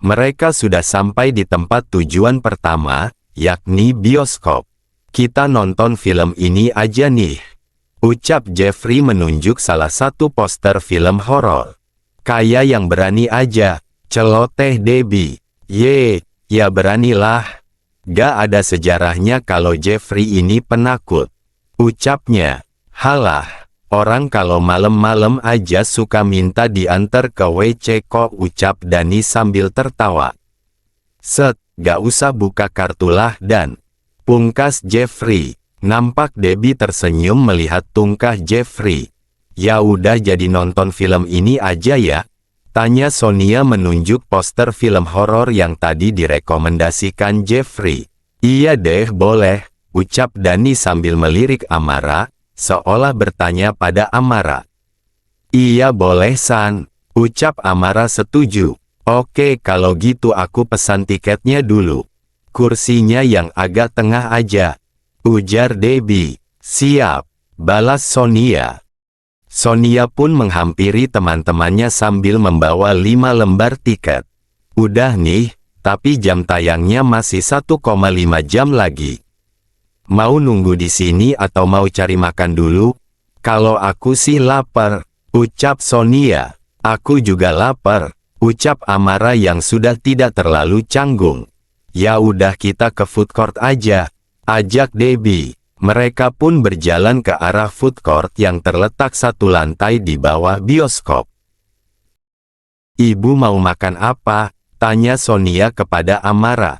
Mereka sudah sampai di tempat tujuan pertama, yakni bioskop. Kita nonton film ini aja nih, ucap Jeffrey menunjuk salah satu poster film horor. Kayak yang berani aja, celoteh Debbie. Ye, ya beranilah. Gak ada sejarahnya kalau Jeffrey ini penakut, ucapnya. Halah, orang kalau malam-malam aja suka minta diantar ke WC kok, ucap Dani sambil tertawa. Set, gak usah buka kartu lah Dan, pungkas Jeffrey. Nampak Debbie tersenyum melihat tingkah Jeffrey. Ya udah jadi nonton film ini aja ya, tanya Sonia menunjuk poster film horor yang tadi direkomendasikan Jeffrey. Iya deh boleh, ucap Dani sambil melirik Amara, seolah bertanya pada Amara. Iya boleh San, ucap Amara setuju. Oke kalau gitu aku pesan tiketnya dulu. Kursinya yang agak tengah aja, ujar Debbie. Siap, balas Sonia. Sonia pun menghampiri teman-temannya sambil membawa 5 lembar tiket. Udah nih, tapi jam tayangnya masih 1,5 jam lagi. Mau nunggu di sini atau mau cari makan dulu? Kalau aku sih lapar, ucap Sonia. Aku juga lapar, ucap Amara yang sudah tidak terlalu canggung. Ya udah kita ke food court aja, ajak Debbie. Mereka pun berjalan ke arah food court yang terletak 1 lantai di bawah bioskop. Ibu mau makan apa? Tanya Sonia kepada Amara.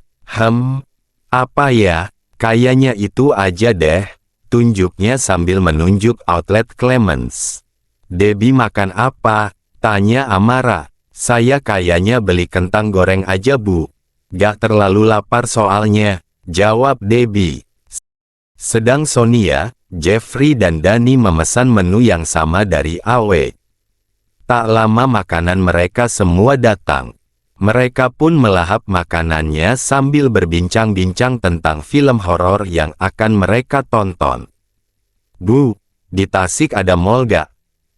Apa ya? Kayaknya itu aja deh, tunjuknya sambil menunjuk outlet Clements. Debbie makan apa? Tanya Amara. Saya kayaknya beli kentang goreng aja bu. Gak terlalu lapar soalnya, jawab Debbie. Sedang Sonia, Jeffrey dan Dani memesan menu yang sama dari AW. Tak lama makanan mereka semua datang. Mereka pun melahap makanannya sambil berbincang-bincang tentang film horor yang akan mereka tonton. Bu, di Tasik ada mall gak?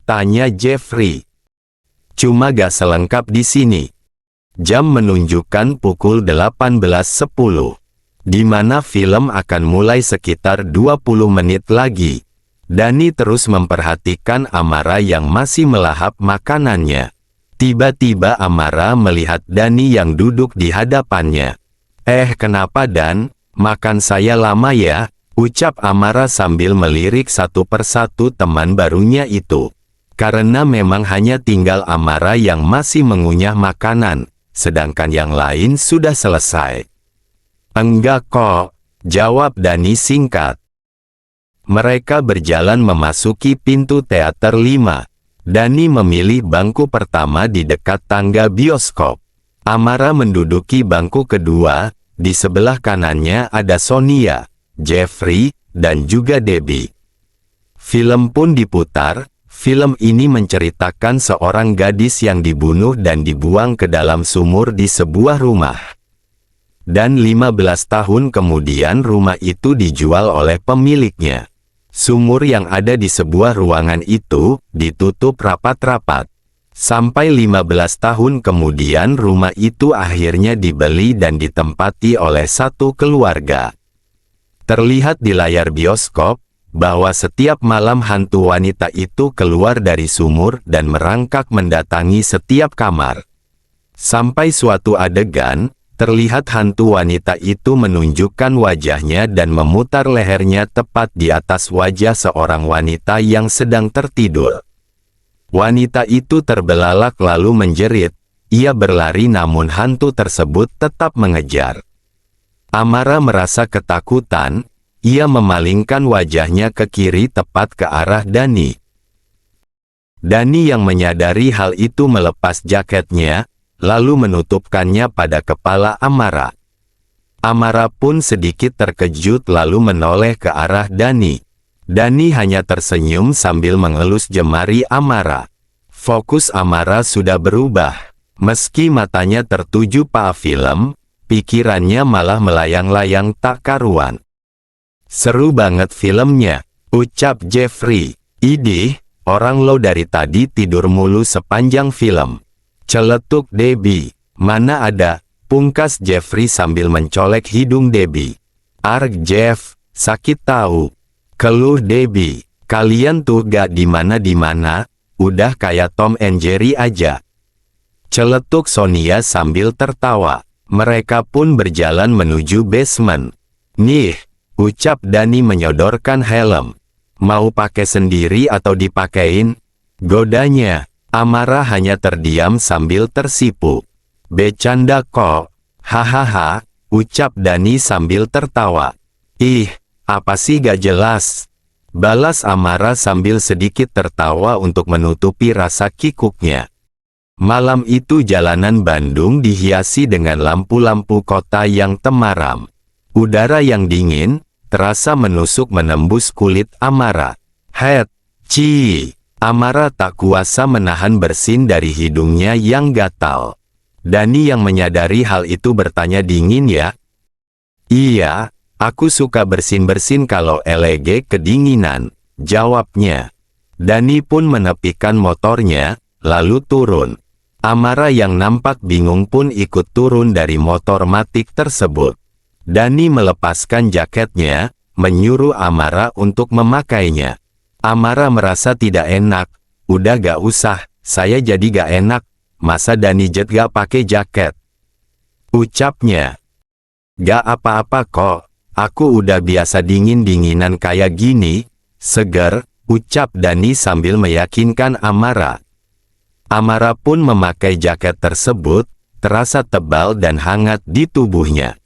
Tanya Jeffrey. Cuma gak selengkap di sini. Jam menunjukkan pukul 18.10. Di mana film akan mulai sekitar 20 menit lagi. Dani terus memperhatikan Amara yang masih melahap makanannya. Tiba-tiba Amara melihat Dani yang duduk di hadapannya. Kenapa Dan? Makan saya lama ya? Ucap Amara sambil melirik satu persatu teman barunya itu. Karena memang hanya tinggal Amara yang masih mengunyah makanan, sedangkan yang lain sudah selesai. Enggak kok, jawab Dani singkat. Mereka berjalan memasuki pintu teater 5. Dani memilih bangku pertama di dekat tangga bioskop. Amara menduduki bangku kedua, di sebelah kanannya ada Sonia, Jeffrey, dan juga Debbie. Film pun diputar. Film ini menceritakan seorang gadis yang dibunuh dan dibuang ke dalam sumur di sebuah rumah. Dan 15 tahun kemudian rumah itu dijual oleh pemiliknya. Sumur yang ada di sebuah ruangan itu ditutup rapat-rapat. Sampai 15 tahun kemudian rumah itu akhirnya dibeli dan ditempati oleh satu keluarga. Terlihat di layar bioskop bahwa setiap malam hantu wanita itu keluar dari sumur dan merangkak mendatangi setiap kamar. Sampai suatu adegan, terlihat hantu wanita itu menunjukkan wajahnya dan memutar lehernya tepat di atas wajah seorang wanita yang sedang tertidur. Wanita itu terbelalak lalu menjerit. Ia berlari namun hantu tersebut tetap mengejar. Amara merasa ketakutan. Ia memalingkan wajahnya ke kiri tepat ke arah Dani. Dani yang menyadari hal itu melepas jaketnya, lalu menutupkannya pada kepala Amara. Amara pun sedikit terkejut lalu menoleh ke arah Dani. Dani hanya tersenyum sambil mengelus jemari Amara. Fokus Amara sudah berubah. Meski matanya tertuju pada film, pikirannya malah melayang-layang tak karuan. Seru banget filmnya, ucap Jeffrey. Idih, orang lo dari tadi tidur mulu sepanjang film. Celetuk Debbie. Mana ada, pungkas Jeffrey sambil mencolek hidung Debbie. Arg Jeff, sakit tahu. Keluh Debbie, kalian tuh gak dimana-dimana, udah kayak Tom and Jerry aja. Celetuk Sonia sambil tertawa. Mereka pun berjalan menuju basement. Nih, ucap Dani menyodorkan helm. Mau pakai sendiri atau dipakein? Godanya. Amara hanya terdiam sambil tersipu. Becanda kok. Hahaha, ucap Dani sambil tertawa. Ih, apa sih gak jelas? Balas Amara sambil sedikit tertawa untuk menutupi rasa kikuknya. Malam itu jalanan Bandung dihiasi dengan lampu-lampu kota yang temaram. Udara yang dingin, terasa menusuk menembus kulit Amara. Het, ci. Amara tak kuasa menahan bersin dari hidungnya yang gatal. Dani yang menyadari hal itu bertanya dingin ya. Iya, aku suka bersin-bersin kalau elege kedinginan, jawabnya. Dani pun menepikan motornya, lalu turun. Amara yang nampak bingung pun ikut turun dari motor matic tersebut. Dani melepaskan jaketnya, menyuruh Amara untuk memakainya. Amara merasa tidak enak. Udah gak usah, saya jadi gak enak. Masa Dani jet gak pakai jaket? Ucapnya. Gak apa-apa kok, aku udah biasa dingin-dinginan kayak gini. Seger, ucap Dani sambil meyakinkan Amara. Amara pun memakai jaket tersebut, terasa tebal dan hangat di tubuhnya.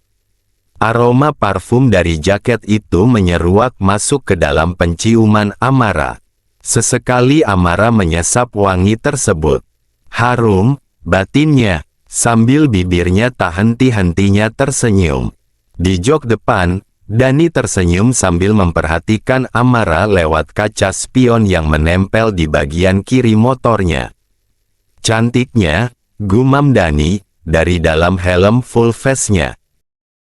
Aroma parfum dari jaket itu menyeruak masuk ke dalam penciuman Amara. Sesekali Amara menyesap wangi tersebut. Harum, batinnya, sambil bibirnya tak henti-hentinya tersenyum. Di jok depan, Dani tersenyum sambil memperhatikan Amara lewat kaca spion yang menempel di bagian kiri motornya. Cantiknya, gumam Dani, dari dalam helm full face-nya.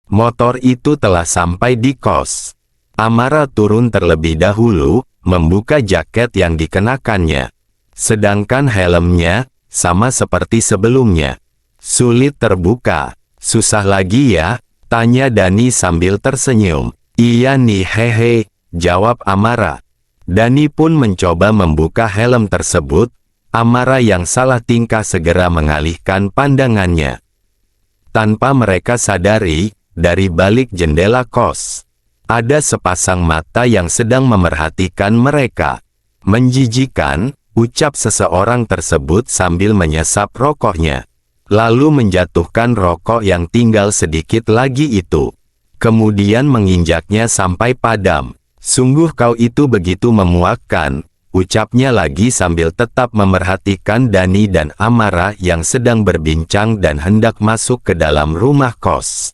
Motor itu telah sampai di kos. Amara turun terlebih dahulu, membuka jaket yang dikenakannya. Sedangkan helmnya, sama seperti sebelumnya. Sulit terbuka. Susah lagi ya? Tanya Dani sambil tersenyum. Iya nih hehe, jawab Amara. Dani pun mencoba membuka helm tersebut. Amara yang salah tingkah segera mengalihkan pandangannya. Tanpa mereka sadari, dari balik jendela kos, ada sepasang mata yang sedang memerhatikan mereka. Menjijikan, ucap seseorang tersebut sambil menyesap rokoknya. Lalu menjatuhkan rokok yang tinggal sedikit lagi itu. Kemudian menginjaknya sampai padam. Sungguh kau itu begitu memuakkan, ucapnya lagi sambil tetap memerhatikan Dani dan Amara yang sedang berbincang dan hendak masuk ke dalam rumah kos.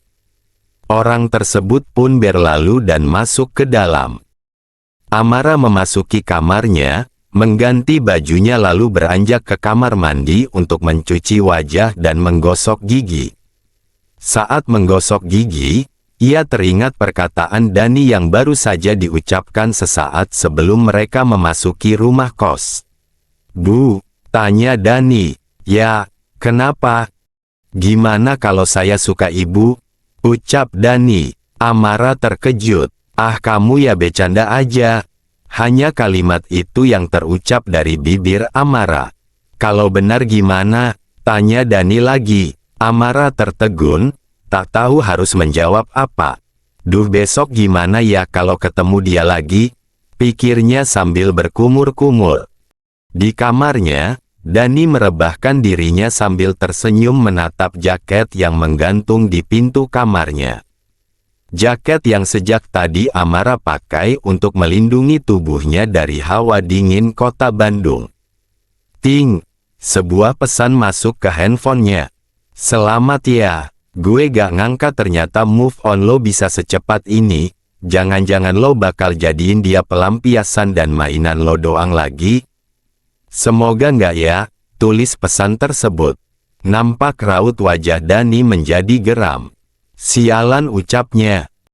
Orang tersebut pun berlalu dan masuk ke dalam. Amara memasuki kamarnya, mengganti bajunya lalu beranjak ke kamar mandi untuk mencuci wajah dan menggosok gigi. Saat menggosok gigi, ia teringat perkataan Dani yang baru saja diucapkan sesaat sebelum mereka memasuki rumah kos. Bu, tanya Dani. Ya, kenapa? Gimana kalau saya suka ibu? Ucap Dani. Amara terkejut. Ah kamu ya bercanda aja. Hanya kalimat itu yang terucap dari bibir Amara. Kalau benar gimana? Tanya Dani lagi. Amara tertegun, tak tahu harus menjawab apa. Duh besok gimana ya kalau ketemu dia lagi? Pikirnya sambil berkumur-kumur. Di kamarnya, Dani merebahkan dirinya sambil tersenyum menatap jaket yang menggantung di pintu kamarnya. Jaket yang sejak tadi Amara pakai untuk melindungi tubuhnya dari hawa dingin kota Bandung. Ting, sebuah pesan masuk ke handphonenya. Selamat ya, gue gak ngangka ternyata move on lo bisa secepat ini. Jangan-jangan lo bakal jadiin dia pelampiasan dan mainan lo doang lagi. Semoga nggak ya, tulis pesan tersebut. Nampak raut wajah Dani menjadi geram. Sialan ucapnya,